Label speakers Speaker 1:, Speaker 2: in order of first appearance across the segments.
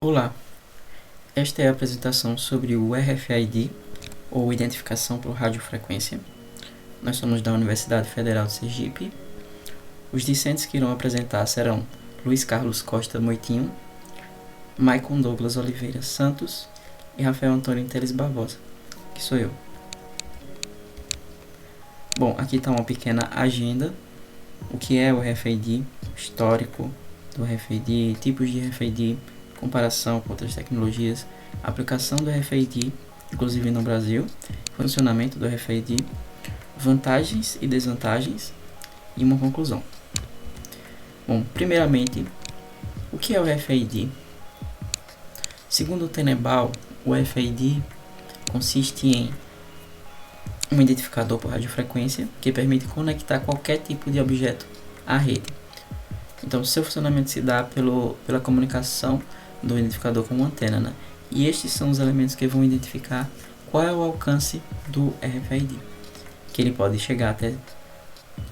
Speaker 1: Olá, esta é a apresentação sobre o RFID, ou Identificação por Radiofrequência. Nós somos da Universidade Federal de Sergipe. Os discentes que irão apresentar serão Luiz Carlos Costa Moitinho, Maicon Douglas Oliveira Santos e Rafael Antônio Teles Barbosa, que sou eu. Bom, aqui está uma pequena agenda. O que é o RFID, histórico do RFID, tipos de RFID, comparação com outras tecnologias, aplicação do RFID, inclusive no Brasil, funcionamento do RFID, vantagens e desvantagens e uma conclusão. Bom, primeiramente, o que é o RFID? Segundo o Tenenbaum, o RFID consiste em um identificador por radiofrequência que permite conectar qualquer tipo de objeto à rede. Então, seu funcionamento se dá pela comunicação do identificador com uma antena, né? E estes são os elementos que vão identificar qual é o alcance do RFID, que ele pode chegar até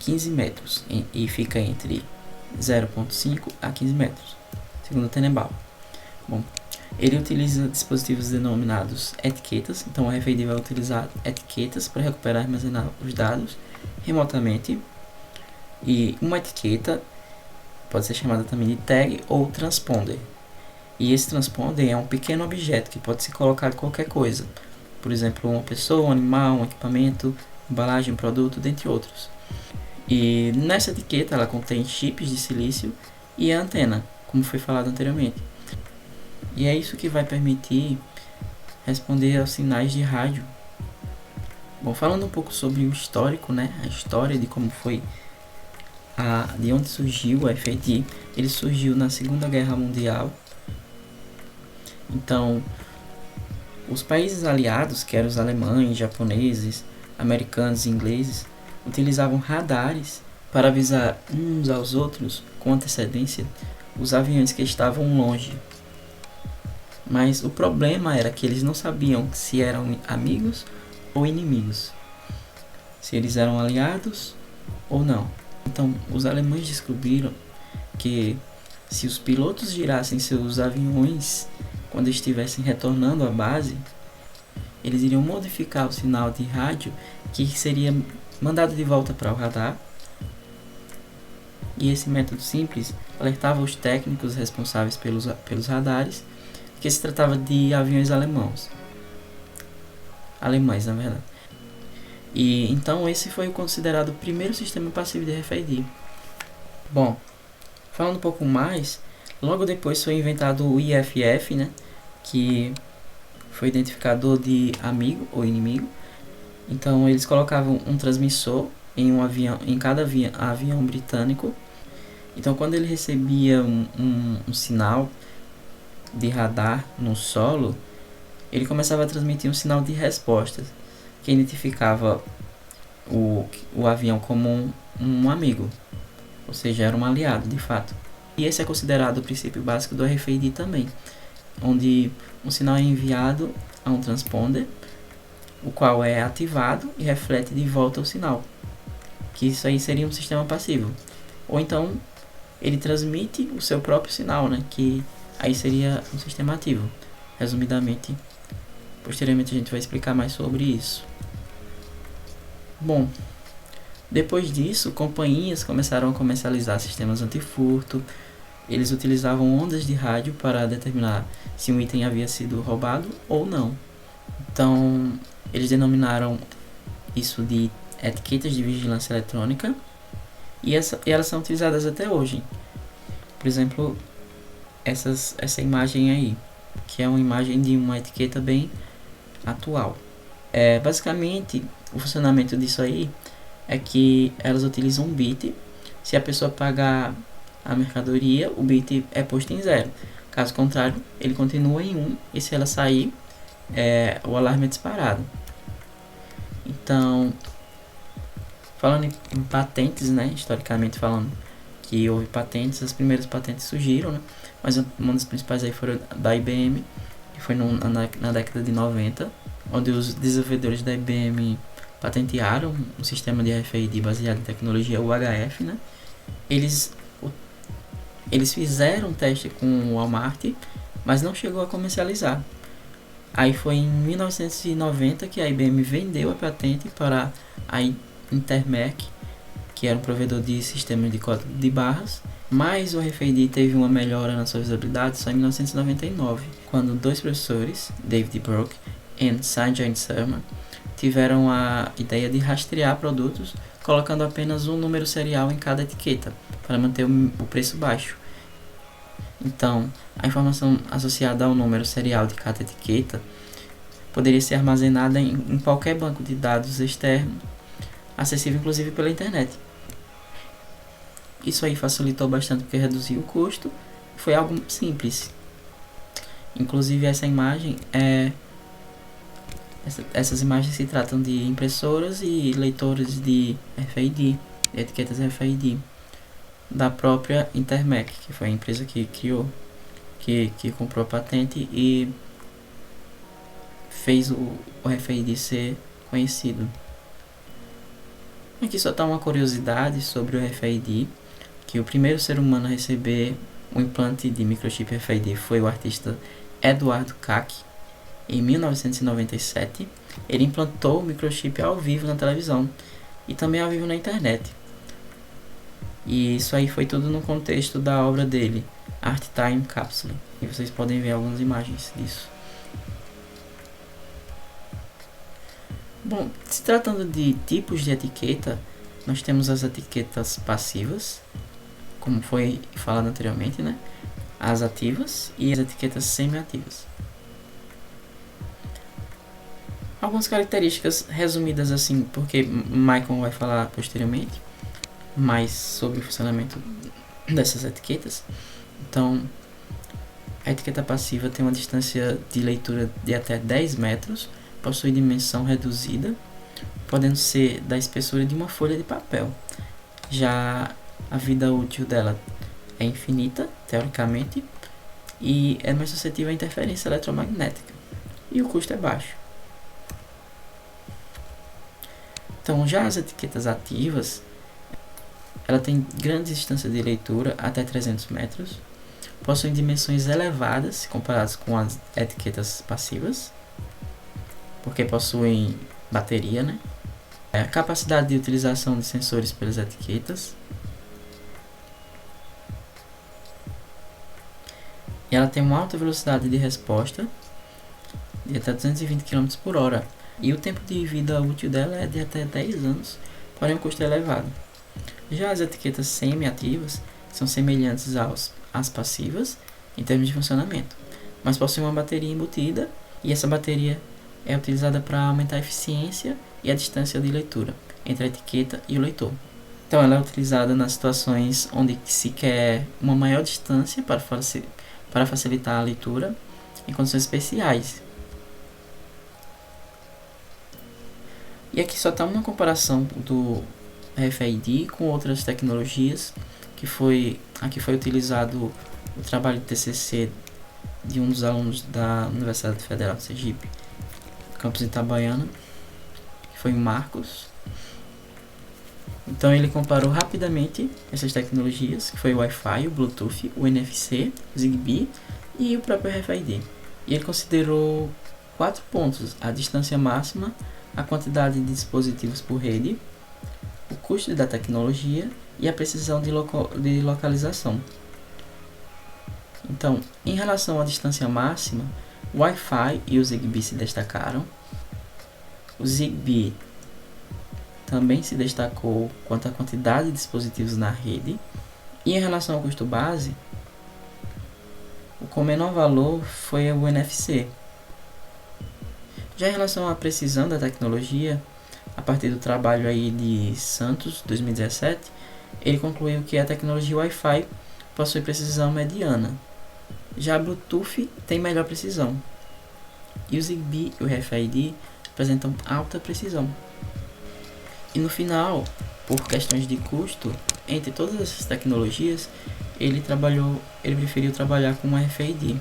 Speaker 1: 15 metros e fica entre 0,5 a 15 metros, segundo o Tenenbaum. Bom, ele utiliza dispositivos denominados etiquetas, então o RFID vai utilizar etiquetas para recuperar e armazenar os dados remotamente, e uma etiqueta pode ser chamada também de tag ou transponder. E esse transponder é um pequeno objeto que pode ser colocado qualquer coisa, por exemplo, uma pessoa, um animal, um equipamento, embalagem, produto, dentre outros. E nessa etiqueta ela contém chips de silício e a antena, como foi falado anteriormente. E é isso que vai permitir responder aos sinais de rádio. Bom, falando um pouco sobre o histórico, né, a história de como foi, de onde surgiu o RFID. Ele surgiu na Segunda Guerra Mundial. Então, os países aliados, que eram os alemães, japoneses, americanos e ingleses, utilizavam radares para avisar uns aos outros com antecedência os aviões que estavam longe. Mas o problema era que eles não sabiam se eram amigos ou inimigos, se eles eram aliados ou não. Então, os alemães descobriram que se os pilotos girassem seus aviões quando estivessem retornando à base, eles iriam modificar o sinal de rádio que seria mandado de volta para o radar. E esse método simples alertava os técnicos responsáveis pelos radares que se tratava de aviões alemães, na verdade. E então esse foi considerado o primeiro sistema passivo de RFID. Bom, falando um pouco mais, logo depois foi inventado o IFF, né, que foi identificador de amigo ou inimigo. Então eles colocavam um transmissor em cada avião britânico. Então quando ele recebia um sinal de radar no solo, ele começava a transmitir um sinal de resposta que identificava o avião como um amigo, ou seja, era um aliado de fato. E esse é considerado o princípio básico do RFID também, onde um sinal é enviado a um transponder, o qual é ativado e reflete de volta o sinal, que isso aí seria um sistema passivo. Ou então ele transmite o seu próprio sinal, né, que aí seria um sistema ativo. Resumidamente, posteriormente a gente vai explicar mais sobre isso. Bom, depois disso, companhias começaram a comercializar sistemas antifurto. Eles utilizavam ondas de rádio para determinar se um item havia sido roubado ou não. Então, eles denominaram isso de etiquetas de vigilância eletrônica, e elas são utilizadas até hoje. Por exemplo, essa imagem aí, que é uma imagem de uma etiqueta bem atual. Basicamente, o funcionamento disso aí é que elas utilizam um bit. Se a pessoa pagar a mercadoria, o bit é posto em 0. Caso contrário, ele continua em 1, e se ela sair, o alarme é disparado. Então, falando em patentes, né, historicamente falando, que houve patentes, as primeiras patentes surgiram, né, mas uma das principais aí foram da IBM, que foi na década de 90, onde os desenvolvedores da IBM patentearam um sistema de RFID baseado em tecnologia UHF, né. Eles fizeram um teste com o Walmart mas não chegou a comercializar. Aí foi em 1990 que a IBM vendeu a patente para a Intermec, que era um provedor de sistema de código de barras, mas o RFID teve uma melhora na sua usabilidade só em 1999, quando dois professores, David Brock e Sanjay Sharma, tiveram a ideia de rastrear produtos colocando apenas um número serial em cada etiqueta, para manter o preço baixo. Então, a informação associada ao número serial de cada etiqueta poderia ser armazenada em qualquer banco de dados externo, acessível inclusive pela internet. Isso aí facilitou bastante porque reduziu o custo, foi algo simples. Inclusive essas imagens se tratam de impressoras e leitores de RFID, de etiquetas RFID, da própria Intermec, que foi a empresa que criou, que comprou a patente e fez o RFID ser conhecido. Aqui só está uma curiosidade sobre o RFID, que o primeiro ser humano a receber o implante de microchip RFID foi o artista Eduardo Kac. Em 1997, ele implantou o microchip ao vivo na televisão e também ao vivo na internet. E isso aí foi tudo no contexto da obra dele, Art Time Capsule. E vocês podem ver algumas imagens disso. Bom, se tratando de tipos de etiqueta, nós temos as etiquetas passivas, como foi falado anteriormente, né? As ativas e as etiquetas semi-ativas. Algumas características resumidas assim, porque Michael vai falar posteriormente mais sobre o funcionamento dessas etiquetas. Então, a etiqueta passiva tem uma distância de leitura de até 10 metros, possui dimensão reduzida, podendo ser da espessura de uma folha de papel. Já a vida útil dela é infinita, teoricamente, e é mais suscetível à interferência eletromagnética, e o custo é baixo. Então, já as etiquetas ativas, ela tem grande distância de leitura, até 300 metros, possuem dimensões elevadas comparadas com as etiquetas passivas, porque possuem bateria, né? A capacidade de utilização de sensores pelas etiquetas. E ela tem uma alta velocidade de resposta, de até 220 km por hora. E o tempo de vida útil dela é de até 10 anos, porém o custo é elevado. Já as etiquetas semi-ativas são semelhantes às passivas em termos de funcionamento, mas possuem uma bateria embutida e essa bateria é utilizada para aumentar a eficiência e a distância de leitura entre a etiqueta e o leitor. Então ela é utilizada nas situações onde se quer uma maior distância para facilitar a leitura em condições especiais. E aqui só está uma comparação do RFID com outras tecnologias, aqui foi utilizado o trabalho de TCC de um dos alunos da Universidade Federal de Sergipe, campus Itabaiana, que foi o Marcos. Então ele comparou rapidamente essas tecnologias, que foi o Wi-Fi, o Bluetooth, o NFC, o Zigbee e o próprio RFID. E ele considerou 4 pontos: a distância máxima, a quantidade de dispositivos por rede, o custo da tecnologia e a precisão de localização. Então, em relação à distância máxima, o Wi-Fi e o Zigbee se destacaram. O Zigbee também se destacou quanto à quantidade de dispositivos na rede. E em relação ao custo base, o com menor valor foi o NFC. Já em relação à precisão da tecnologia, a partir do trabalho aí de Santos, 2017, ele concluiu que a tecnologia Wi-Fi possui precisão mediana. Já a Bluetooth tem melhor precisão. E o Zigbee e o RFID apresentam alta precisão. E no final, por questões de custo, entre todas essas tecnologias, ele preferiu trabalhar com o RFID.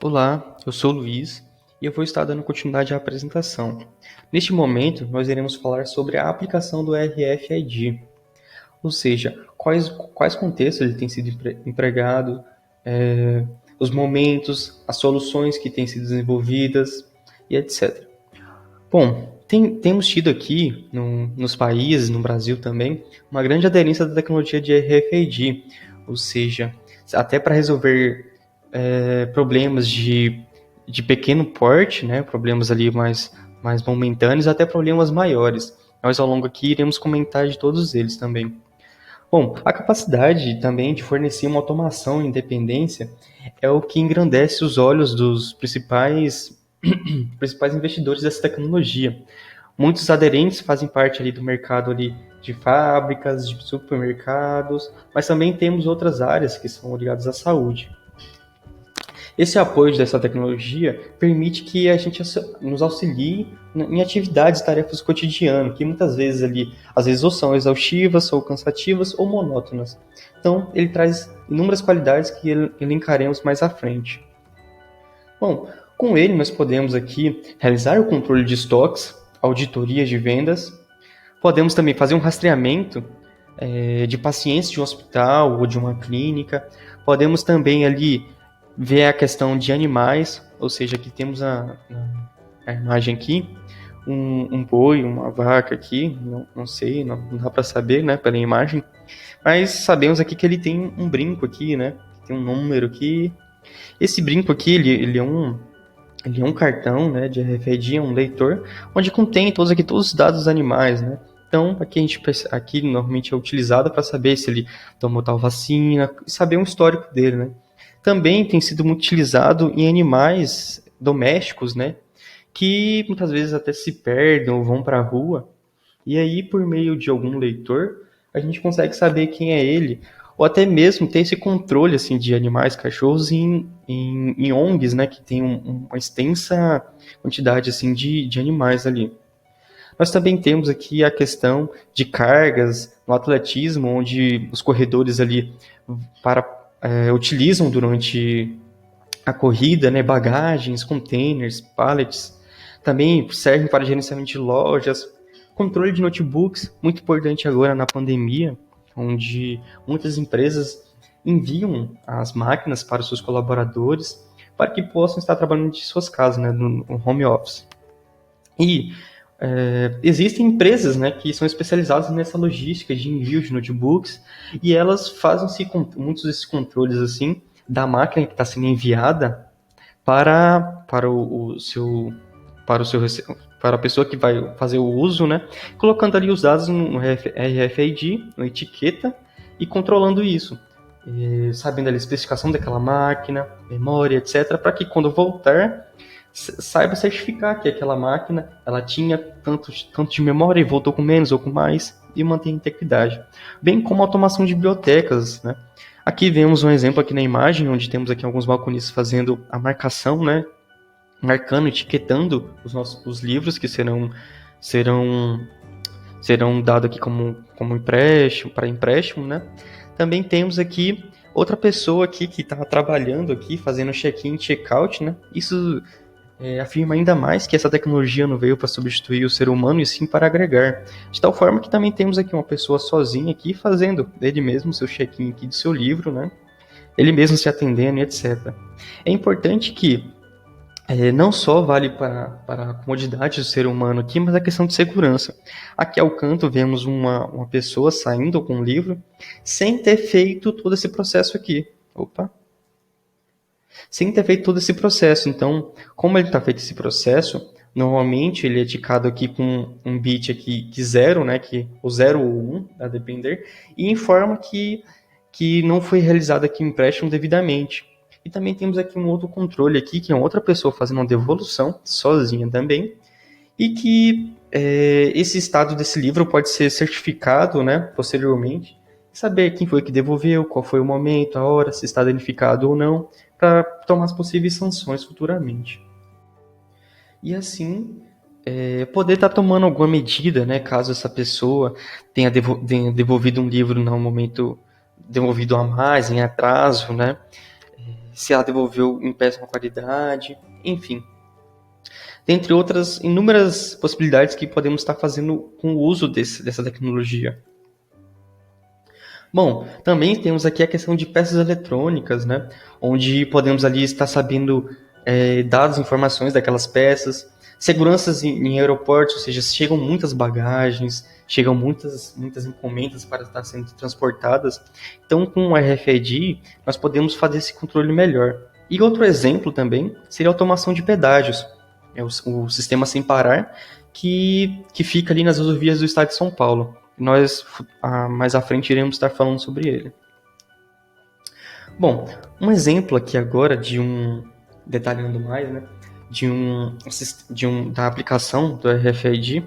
Speaker 2: Olá, eu sou o Luiz e eu vou estar dando continuidade à apresentação. Neste momento, nós iremos falar sobre a aplicação do RFID, ou seja, quais contextos ele tem sido empregado, os momentos, as soluções que têm sido desenvolvidas e etc. Bom, temos tido aqui nos países, no Brasil também, uma grande aderência da tecnologia de RFID, ou seja, até para resolver problemas de pequeno porte, né, problemas ali mais momentâneos, até problemas maiores. Nós ao longo aqui iremos comentar de todos eles também. Bom, a capacidade também de fornecer uma automação e independência é o que engrandece os olhos dos principais investidores dessa tecnologia. Muitos aderentes fazem parte ali do mercado ali de fábricas, de supermercados, mas também temos outras áreas que são ligadas à saúde. Esse apoio dessa tecnologia permite que a gente nos auxilie em atividades e tarefas do cotidiano, que muitas vezes ali, às vezes ou são exaustivas, ou cansativas, ou monótonas. Então, ele traz inúmeras qualidades que elencaremos mais à frente. Bom, com ele nós podemos aqui realizar o controle de estoques, auditoria de vendas, podemos também fazer um rastreamento de pacientes de um hospital ou de uma clínica, podemos também ali ver a questão de animais, ou seja, aqui temos a imagem aqui, um boi, uma vaca aqui, não sei, não dá para saber, né, pela imagem, mas sabemos aqui que ele tem um brinco aqui, né, tem um número aqui. Esse brinco aqui, ele é um cartão, né, de RFID, um leitor, onde contém todos os dados dos animais, né. Então, aqui normalmente é utilizado para saber se ele tomou tal vacina, saber um histórico dele, né. Também tem sido muito utilizado em animais domésticos, né, que muitas vezes até se perdem ou vão para a rua, e aí por meio de algum leitor, a gente consegue saber quem é ele, ou até mesmo ter esse controle assim, de animais, cachorros em ONGs, né, que tem uma extensa quantidade assim, de animais ali. Nós também temos aqui a questão de cargas no atletismo, onde os corredores ali utilizam durante a corrida, né, bagagens, containers, pallets. Também servem para gerenciamento de lojas, controle de notebooks, muito importante agora na pandemia, onde muitas empresas enviam as máquinas para os seus colaboradores para que possam estar trabalhando de suas casas, né, no home office. E existem empresas, né, que são especializadas nessa logística de envio de notebooks e elas fazem muitos desses controles assim da máquina que está sendo enviada para a pessoa que vai fazer o uso, né, colocando ali os dados no RFID, na etiqueta e controlando isso, sabendo ali a especificação daquela máquina, memória, etc, para que quando voltar saiba certificar que aquela máquina ela tinha tanto de memória e voltou com menos ou com mais e mantém a integridade. Bem como a automação de bibliotecas, né? Aqui vemos um exemplo aqui na imagem, onde temos aqui alguns balconistas fazendo a marcação, né? Marcando, etiquetando os livros que serão dados aqui como empréstimo, para empréstimo, né? Também temos aqui outra pessoa aqui que está trabalhando aqui, fazendo check-in e check-out, né? Isso afirma ainda mais que essa tecnologia não veio para substituir o ser humano e sim para agregar. De tal forma que também temos aqui uma pessoa sozinha aqui fazendo ele mesmo seu check-in aqui do seu livro, né? Ele mesmo se atendendo e etc. É importante que não só vale para a comodidade do ser humano aqui, mas a questão de segurança. Aqui ao canto vemos uma pessoa saindo com um livro sem ter feito todo esse processo aqui. Sem ter feito todo esse processo. Então, como ele está feito esse processo, normalmente ele é indicado aqui com um bit aqui de 0, né, que o 0 ou 1, a depender, e informa que não foi realizado aqui o empréstimo devidamente. E também temos aqui um outro controle aqui, que é outra pessoa fazendo uma devolução, sozinha também, e que esse estado desse livro pode ser certificado, né, posteriormente, saber quem foi que devolveu, qual foi o momento, a hora, se está danificado ou não, para tomar as possíveis sanções futuramente. E assim, poder estar tomando alguma medida, né, caso essa pessoa tenha devolvido um livro no momento devolvido a mais, em atraso, né, se ela devolveu em péssima qualidade, enfim. Dentre outras inúmeras possibilidades que podemos estar fazendo com o uso dessa tecnologia. Bom, também temos aqui a questão de peças eletrônicas, né? Onde podemos ali estar sabendo dados, informações daquelas peças. Seguranças em aeroportos, ou seja, chegam muitas bagagens, chegam muitas encomendas para estar sendo transportadas. Então, com o RFID, nós podemos fazer esse controle melhor. E outro exemplo também seria a automação de pedágios. É o sistema sem parar, que fica ali nas rodovias do estado de São Paulo. Nós, mais à frente, iremos estar falando sobre ele. Bom, um exemplo aqui agora detalhando mais, né, da aplicação do RFID,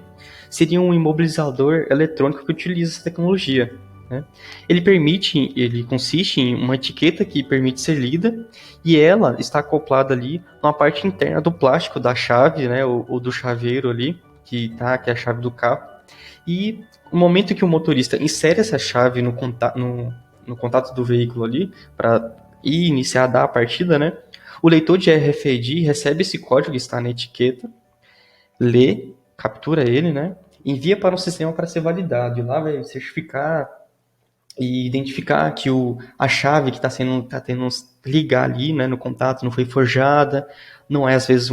Speaker 2: seria um imobilizador eletrônico que utiliza essa tecnologia. Né? Ele consiste em uma etiqueta que permite ser lida e ela está acoplada ali na parte interna do plástico da chave, né, ou do chaveiro ali, que é a chave do carro. E no momento que o motorista insere essa chave no contato do veículo ali, para iniciar a dar a partida, né? O leitor de RFID recebe esse código que está na etiqueta, lê, captura ele, né? Envia para um sistema para ser validado. E lá vai certificar e identificar que a chave que está tendo ligar ali, né, no contato não foi forjada. Não é, às vezes,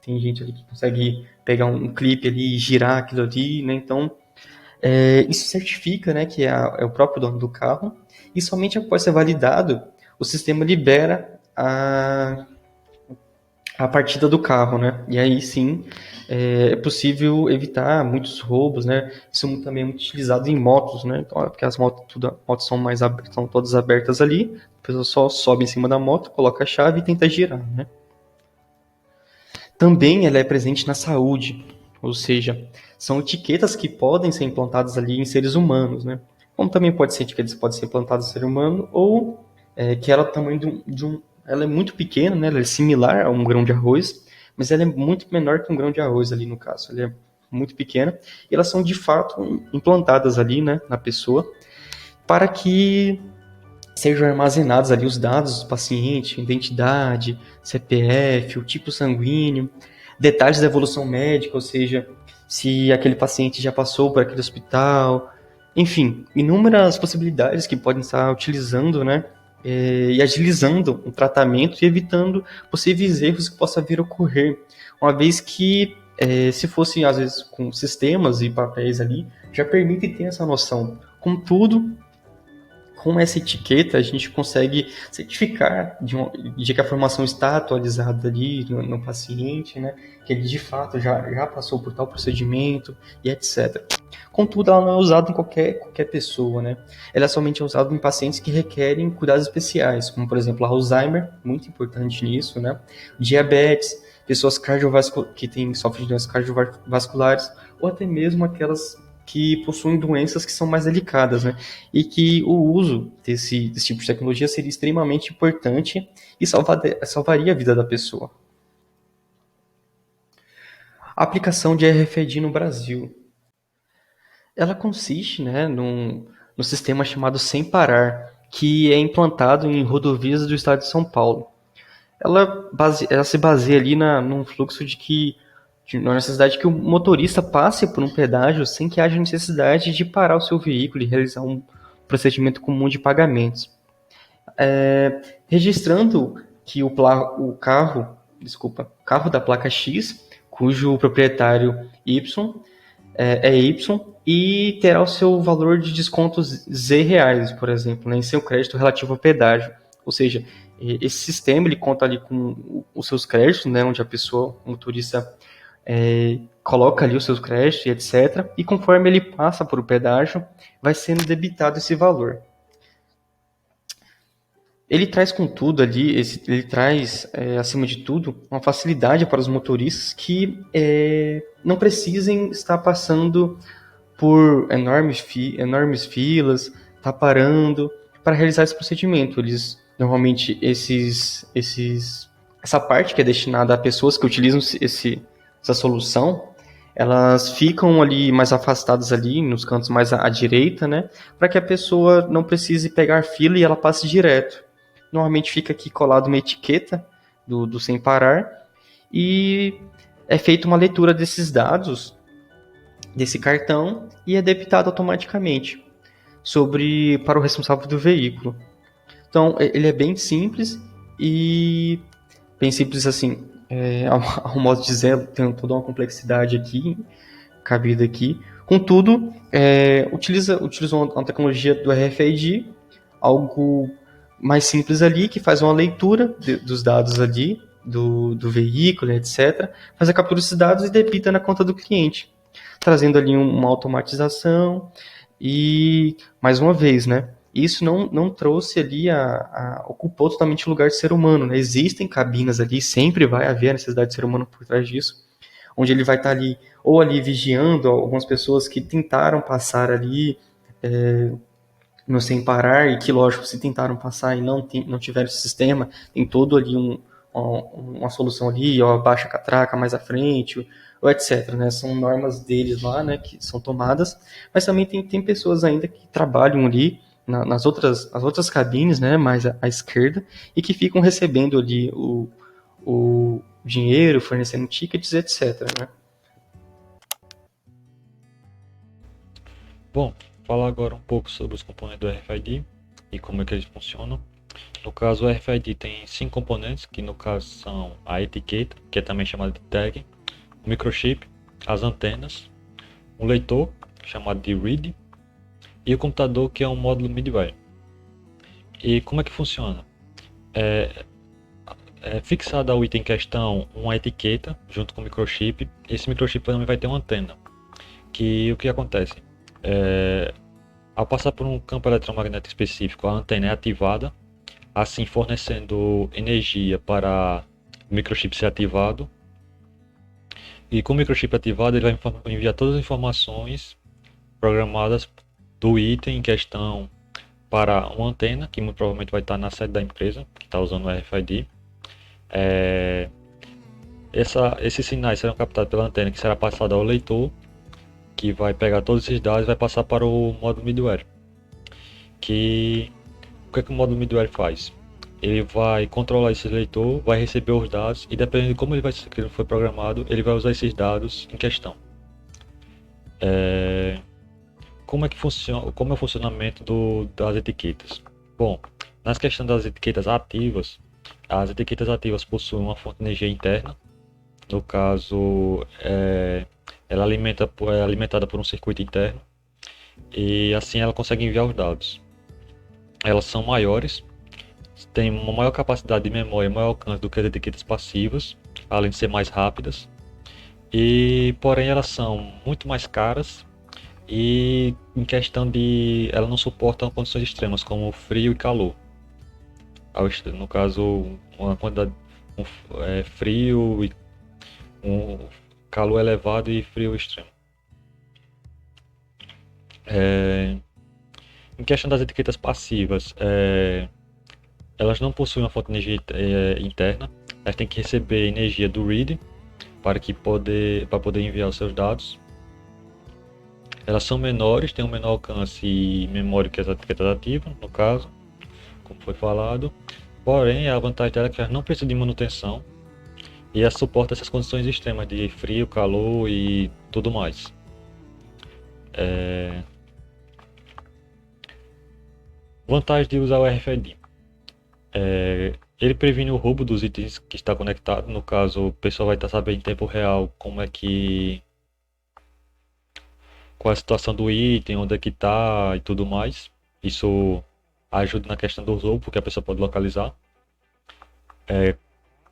Speaker 2: tem gente ali que consegue pegar um clipe ali e girar aquilo ali, né? Então, isso certifica, né, que é o próprio dono do carro, e somente após ser validado, o sistema libera a partida do carro, né? E aí sim é possível evitar muitos roubos, né? Isso também é muito utilizado em motos, né? Então, porque as motos são todas abertas ali, a pessoa só sobe em cima da moto, coloca a chave e tenta girar, né? Também ela é presente na saúde, ou seja, são etiquetas que podem ser implantadas ali em seres humanos, né? Como também pode ser etiquetas que podem ser implantadas em ser humano, ou que ela é tamanho ela é muito pequena, né? Ela é similar a um grão de arroz, mas ela é muito menor que um grão de arroz ali no caso. Ela é muito pequena e elas são de fato implantadas ali, né, na pessoa, para que sejam armazenados ali os dados do paciente, identidade, CPF, o tipo sanguíneo, detalhes da evolução médica, ou seja, se aquele paciente já passou por aquele hospital, enfim, inúmeras possibilidades que podem estar utilizando, né, e agilizando o tratamento e evitando possíveis erros que possam vir a ocorrer, uma vez que se fosse às vezes com sistemas e papéis ali, já permite ter essa noção. Contudo, com essa etiqueta, a gente consegue certificar de que a informação está atualizada ali no paciente, né? Que ele de fato já passou por tal procedimento e etc. Contudo, ela não é usada em qualquer pessoa, né? Ela é somente usada em pacientes que requerem cuidados especiais, como por exemplo Alzheimer, muito importante nisso, né? Diabetes, pessoas que sofrem de doenças cardiovasculares, ou até mesmo aquelas que possuem doenças que são mais delicadas, né? E que o uso desse tipo de tecnologia seria extremamente importante e salvaria a vida da pessoa. A aplicação de RFID no Brasil. Ela consiste, né, num sistema chamado Sem Parar, que é implantado em rodovias do estado de São Paulo. Ela se baseia ali num fluxo na necessidade que o motorista passe por um pedágio sem que haja necessidade de parar o seu veículo e realizar um procedimento comum de pagamentos. Registrando que o carro da placa X, cujo proprietário Y é Y, e terá o seu valor de descontos Z reais, por exemplo, né, em seu crédito relativo ao pedágio. Ou seja, esse sistema ele conta ali com os seus créditos, né, onde o motorista coloca ali os seus créditos e etc. E conforme ele passa por o pedágio, vai sendo debitado esse valor. Ele traz, contudo, acima de tudo, uma facilidade para os motoristas que não precisem estar passando por enormes filas, tá parando para realizar esse procedimento. Eles, normalmente, essa parte que é destinada a pessoas que utilizam essa solução, elas ficam ali mais afastadas ali, nos cantos mais à direita, né, para que a pessoa não precise pegar fila e ela passe direto. Normalmente fica aqui colado uma etiqueta do Sem Parar e é feita uma leitura desses dados, desse cartão, e é debitado automaticamente. para o responsável do veículo. Então, ele é bem simples e bem simples assim, ao modo de dizer, tem toda uma complexidade aqui, cabida aqui. Contudo, utiliza uma tecnologia do RFID, algo mais simples ali, que faz uma leitura dos dados ali, do veículo, etc. Faz a captura desses dados e debita na conta do cliente, trazendo ali uma automatização e, mais uma vez, né? Isso não trouxe ali, ocupou totalmente o lugar de ser humano, né? Existem cabinas ali, sempre vai haver a necessidade de ser humano por trás disso, onde ele vai estar ali, ou ali vigiando algumas pessoas que tentaram passar ali no sem parar, e que, lógico, se tentaram passar e não tiveram esse sistema, tem todo ali uma solução ali, ó, baixa a catraca mais à frente, ou etc, né? São normas deles lá, né, que são tomadas, mas também tem pessoas ainda que trabalham ali nas outras cabines, né, mais à esquerda, e que ficam recebendo ali o dinheiro, fornecendo tickets, etc, né?
Speaker 3: Bom, falar agora um pouco sobre os componentes do RFID e como é que eles funcionam. No caso, o RFID tem 5 componentes, que no caso são a etiqueta, que é também chamada de tag, o microchip, as antenas, um leitor, chamado de read, e o computador, que é um módulo middleware. E como é que funciona? É fixada ao item em questão uma etiqueta junto com o microchip. Esse microchip também vai ter uma antena. Que o que acontece? Ao passar por um campo eletromagnético específico, a antena é ativada, assim fornecendo energia para o microchip ser ativado. E com o microchip ativado, ele vai enviar todas as informações programadas do item em questão para uma antena, que muito provavelmente vai estar na sede da empresa que está usando o RFID. Esses sinais serão captados pela antena, que será passada ao leitor, que vai pegar todos esses dados e vai passar para o módulo middleware. O que o módulo middleware faz? Ele vai controlar esse leitor, vai receber os dados e, dependendo de como ele foi programado, ele vai usar esses dados em questão. Como é que funciona? Como é o funcionamento das etiquetas? Bom, nas questões das etiquetas ativas, as etiquetas ativas possuem uma fonte de energia interna. No caso, ela é alimentada por um circuito interno e assim ela consegue enviar os dados. Elas são maiores, têm uma maior capacidade de memória, maior alcance do que as etiquetas passivas, além de ser mais rápidas. E porém elas são muito mais caras e em questão de ela não suportam condições extremas como frio e calor. No caso, uma quantidade frio e um calor elevado e frio extremo. Em questão das etiquetas passivas, elas não possuem uma fonte de energia interna, elas têm que receber energia do read para poder enviar os seus dados. Elas são menores, têm um menor alcance e memória que as etiquetas ativas, no caso, como foi falado. Porém, a vantagem dela é que elas não precisam de manutenção e ela suporta essas condições extremas de frio, calor e tudo mais. Vantagem de usar o RFID. Ele previne o roubo dos itens que está conectado. No caso, o pessoal vai estar sabendo em tempo real qual é a situação do item, onde é que está e tudo mais. Isso ajuda na questão do roubo, porque a pessoa pode localizar.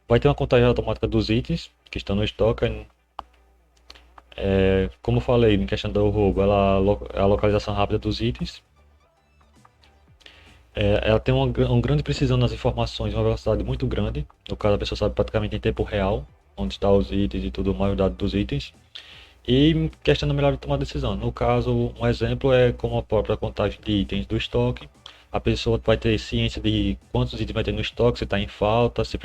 Speaker 3: Vai ter uma contagem automática dos itens que estão no estoque. Como eu falei, em questão do roubo, a localização rápida dos itens. Ela tem uma grande precisão nas informações, uma velocidade muito grande. No caso, a pessoa sabe praticamente em tempo real onde estão os itens e tudo mais, os dados dos itens. E questão da melhor de tomar decisão. No caso, um exemplo é como a própria contagem de itens do estoque. A pessoa vai ter ciência de quantos itens vai ter no estoque, se está em falta, se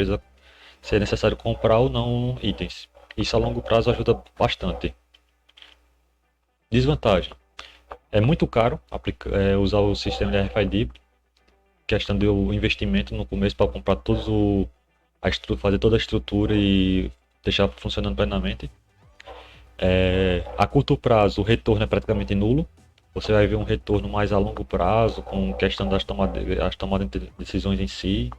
Speaker 3: é necessário comprar ou não itens. Isso a longo prazo ajuda bastante. Desvantagem. É muito caro usar o sistema de RFID. Questão do investimento no começo para comprar fazer toda a estrutura e deixar funcionando plenamente. A curto prazo o retorno é praticamente nulo, você vai ver um retorno mais a longo prazo, com questão as tomadas de decisões em si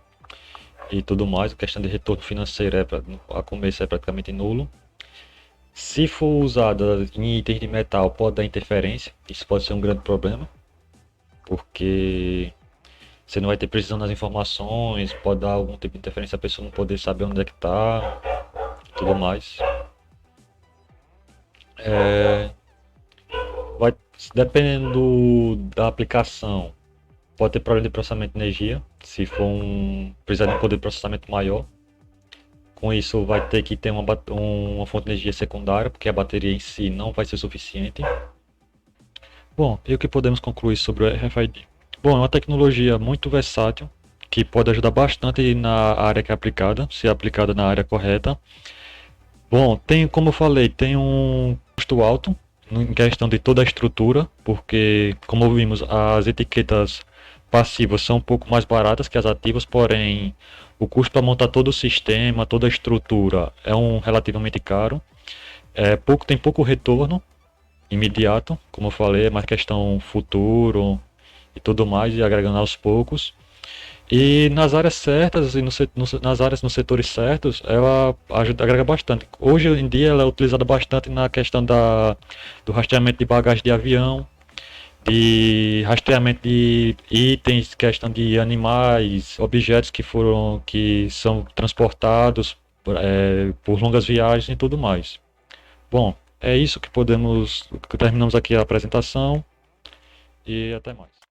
Speaker 3: e tudo mais. A questão de retorno financeiro a começo é praticamente nulo. Se for usada em itens de metal, pode dar interferência. Isso pode ser um grande problema, porque você não vai ter precisão nas informações, pode dar algum tipo de interferência, a pessoa não poder saber onde é que está, tudo mais. Vai, dependendo da aplicação, pode ter problema de processamento de energia, se for precisar de um poder de processamento maior. Com isso, vai ter que ter uma fonte de energia secundária, porque a bateria em si não vai ser suficiente. Bom, e o que podemos concluir sobre o RFID? Bom, é uma tecnologia muito versátil, que pode ajudar bastante na área que é aplicada, se é aplicada na área correta. Bom, como eu falei, tem um custo alto em questão de toda a estrutura, porque, como vimos, as etiquetas passivas são um pouco mais baratas que as ativas, porém, o custo para montar todo o sistema, toda a estrutura é relativamente caro. Tem pouco retorno imediato, como eu falei, é mais questão futuro e tudo mais, e agregando aos poucos. E nas áreas certas e nos setores certos, ela agrega bastante. Hoje em dia ela é utilizada bastante na questão do rastreamento de bagagem de avião, de rastreamento de itens, questão de animais, objetos que são transportados por longas viagens e tudo mais. Bom, é isso que terminamos aqui a apresentação e até mais.